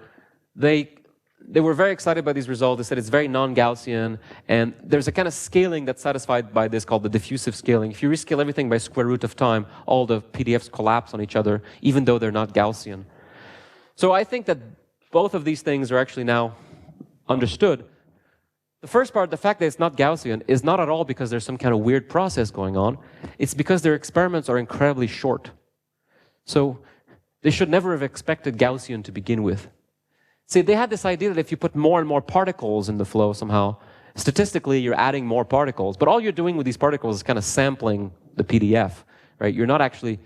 they were very excited by these results. They said it's very non-Gaussian, and there's a kind of scaling that's satisfied by this called the diffusive scaling. If you rescale everything by square root of time, all the PDFs collapse on each other, even though they're not Gaussian. So I think that both of these things are actually now understood. The first part, the fact that it's not Gaussian, is not at all because there's some kind of weird process going on. It's because their experiments are incredibly short. So they should never have expected Gaussian to begin with. See, they had this idea that if you put more and more particles in the flow somehow, statistically you're adding more particles, but all you're doing with these particles is kind of sampling the PDF, right? You're not actually,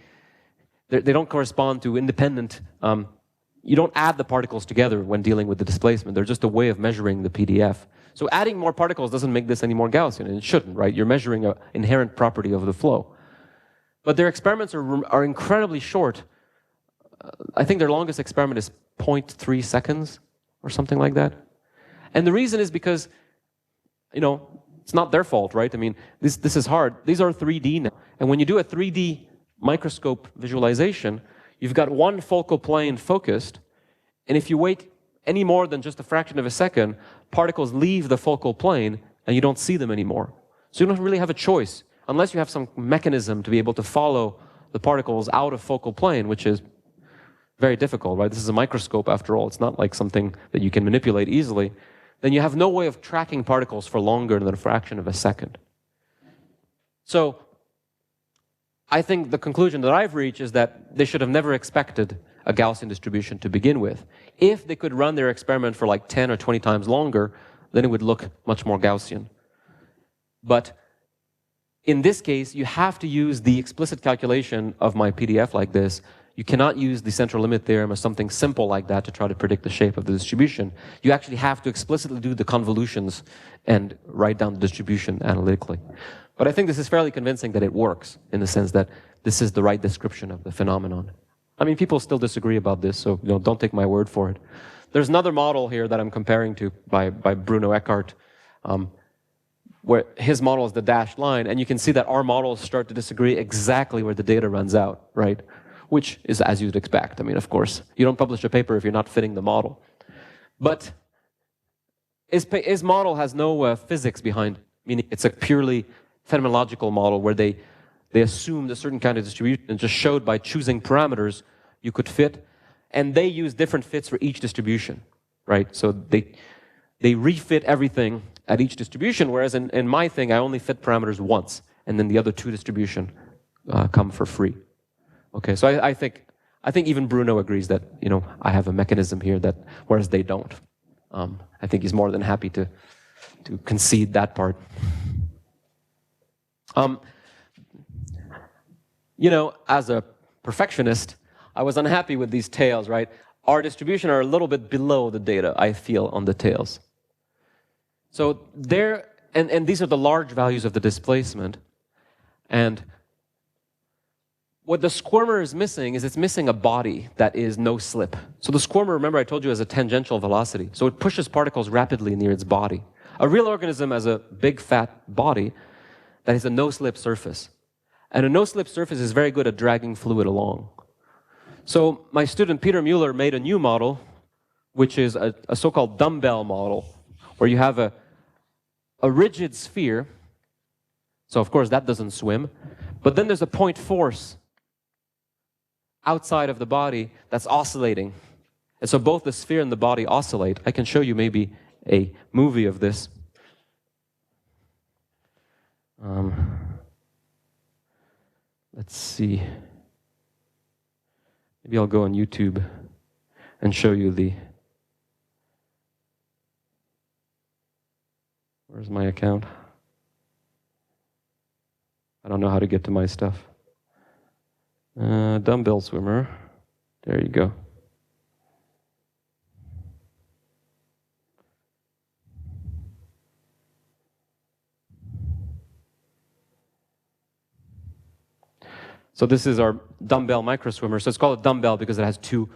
they don't correspond to independent, you don't add the particles together when dealing with the displacement. They're just a way of measuring the PDF. So adding more particles doesn't make this any more Gaussian, and it shouldn't, right? You're measuring an inherent property of the flow. But their experiments are incredibly short. I think their longest experiment is 0.3 seconds or something like that. And the reason is because, it's not their fault, right? I mean, this is hard. These are 3D now. And when you do a 3D microscope visualization, you've got one focal plane focused, and if you wait any more than just a fraction of a second, particles leave the focal plane and you don't see them anymore. So you don't really have a choice, unless you have some mechanism to be able to follow the particles out of focal plane, which is very difficult, right? This is a microscope after all. It's not like something that you can manipulate easily. Then you have no way of tracking particles for longer than a fraction of a second. So I think the conclusion that I've reached is that they should have never expected a Gaussian distribution to begin with. If they could run their experiment for like 10 or 20 times longer, then it would look much more Gaussian. But in this case, you have to use the explicit calculation of my PDF like this. You cannot use the central limit theorem or something simple like that to try to predict the shape of the distribution. You actually have to explicitly do the convolutions and write down the distribution analytically. But I think this is fairly convincing that it works, in the sense that this is the right description of the phenomenon. I mean, people still disagree about this, so don't take my word for it. There's another model here that I'm comparing to by Bruno Eckart, where his model is the dashed line, and you can see that our models start to disagree exactly where the data runs out, right? Which is as you'd expect. I mean, of course, you don't publish a paper if you're not fitting the model. But his model has no physics behind it, meaning it's a purely phenomenological model where they assumed a certain kind of distribution and just showed by choosing parameters you could fit, and they use different fits for each distribution, right? So they refit everything at each distribution, whereas in my thing, I only fit parameters once, and then the other two distribution come for free. Okay, so I think even Bruno agrees that I have a mechanism here that, whereas they don't. I think he's more than happy to concede that part. As a perfectionist, I was unhappy with these tails, right? Our distribution are a little bit below the data, I feel, on the tails. So and these are the large values of the displacement. And what the squirmer is missing is it's missing a body that is no slip. So the squirmer, remember I told you, has a tangential velocity. So it pushes particles rapidly near its body. A real organism has a big fat body that has a no-slip surface. And a no-slip surface is very good at dragging fluid along. So my student Peter Mueller made a new model, which is a so-called dumbbell model, where you have a rigid sphere. So of course that doesn't swim. But then there's a point force outside of the body that's oscillating. And so both the sphere and the body oscillate. I can show you maybe a movie of this. Let's see. Maybe I'll go on YouTube and show you where's my account? I don't know how to get to my stuff. Dumbbell swimmer. There you go. So this is our dumbbell microswimmer. So it's called a dumbbell because it has two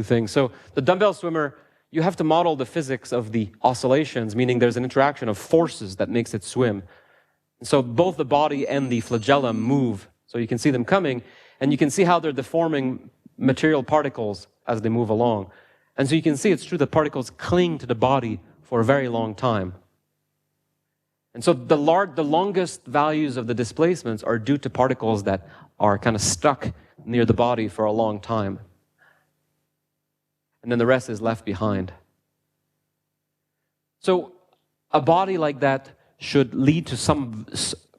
things. So the dumbbell swimmer, you have to model the physics of the oscillations, meaning there's an interaction of forces that makes it swim. So both the body and the flagellum move. So you can see them coming, and you can see how they're deforming material particles as they move along. And so you can see it's true that particles cling to the body for a very long time. And so the longest values of the displacements are due to particles that are kind of stuck near the body for a long time. And then the rest is left behind. So a body like that should lead to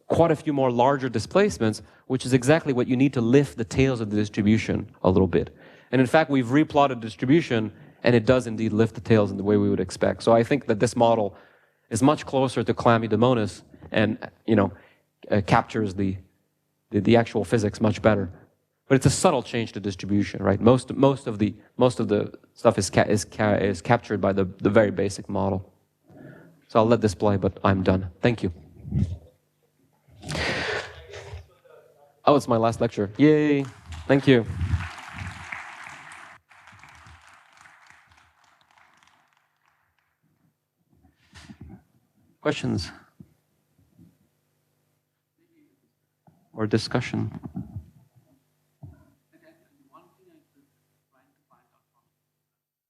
quite a few more larger displacements, which is exactly what you need to lift the tails of the distribution a little bit. And in fact, we've replotted distribution, and it does indeed lift the tails in the way we would expect. So I think that this model is much closer to Chlamydomonas and captures the actual physics much better. But it's a subtle change to distribution, right? Most of the stuff is captured by the very basic model. So I'll let this play, but I'm done. Thank you. Oh, it's my last lecture. Yay! Thank you. Questions? Or discussion?